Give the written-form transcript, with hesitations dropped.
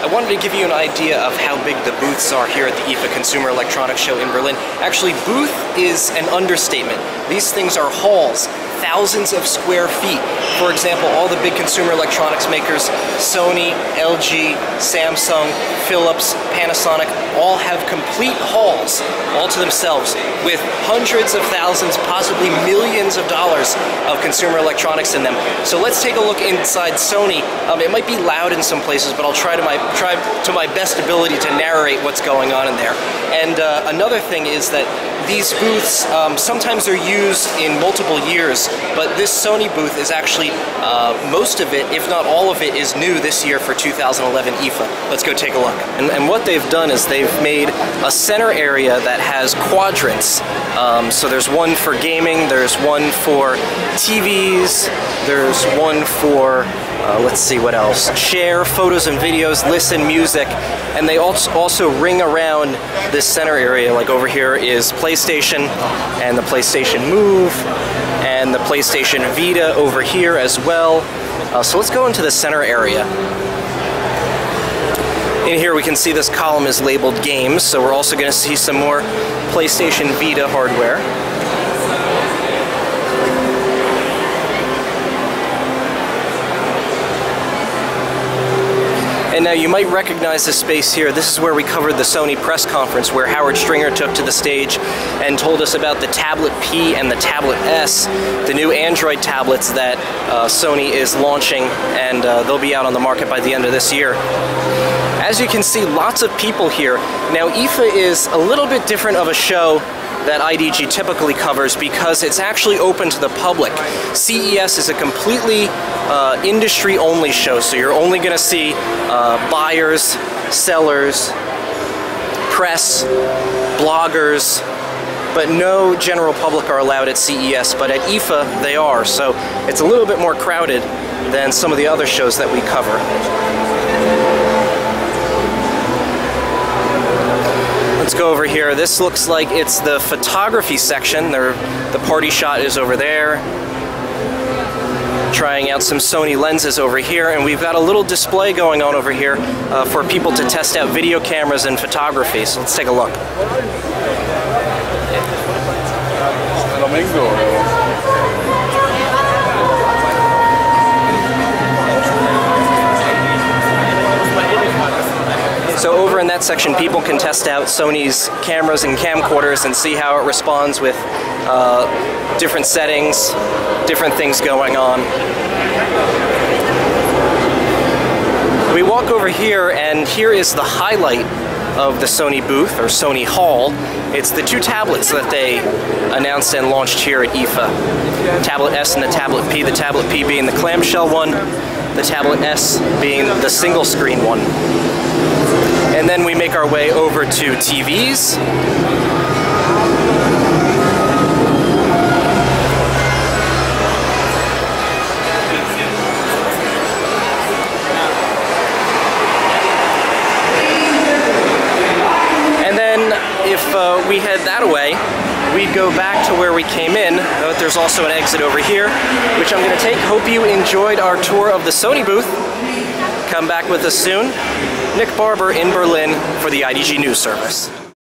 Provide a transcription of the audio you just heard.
I wanted to give you an idea of how big the booths are here at the IFA Consumer Electronics Show in Berlin. Actually, booth is an understatement. These things are halls, thousands of square feet. For example, all the big consumer electronics makers, Sony, LG, Samsung, Philips, Panasonic, all have complete halls all to themselves with hundreds of thousands, possibly millions of dollars of consumer electronics in them. So let's take a look inside Sony. It might be loud in some places, but I'll try to my best ability to narrate what's going on in there. And another thing is that these booths sometimes are used in multiple years, but this Sony booth is actually, most of it, if not all of it, is new this year for 2011 IFA. Let's go take a look. And what they've done is they've made a center area that has quadrants. So there's one for gaming, there's one for TVs, there's one for let's see what else. Share photos and videos, listen, music, and they also ring around this center area. Like over here is PlayStation and the PlayStation Move and the PlayStation Vita over here as well. So let's go into the center area. In here we can see this column is labeled games, so we're also going to see some more PlayStation Vita hardware. And now you might recognize this space here. This is where we covered the Sony press conference where Howard Stringer took to the stage and told us about the Tablet P and the Tablet S, the new Android tablets that Sony is launching, and they'll be out on the market by the end of this year. As you can see, lots of people here. Now IFA is a little bit different of a show that IDG typically covers because it's actually open to the public. CES is a completely industry-only show, so you're only going to see buyers, sellers, press, bloggers, but no general public are allowed at CES, but at IFA they are, so it's a little bit more crowded than some of the other shows that we cover. Let's go over here. This looks like it's the photography section. The party shot is over there. Trying out some Sony lenses over here, and we've got a little display going on over here for people to test out video cameras and photography. So let's take a look. So over in that section, people can test out Sony's cameras and camcorders and see how it responds with different settings, different things going on. We walk over here, and here is the highlight of the Sony booth, or Sony Hall. It's the two tablets that they announced and launched here at IFA. Tablet S and the Tablet P, the Tablet P being the clamshell one, the Tablet S being the single screen one. And then we make our way over to TVs. And then if we head that away, we'd go back to where we came in. There's also an exit over here, which I'm going to take. Hope you enjoyed our tour of the Sony booth. Come back with us soon. Nick Barber in Berlin for the IDG News Service.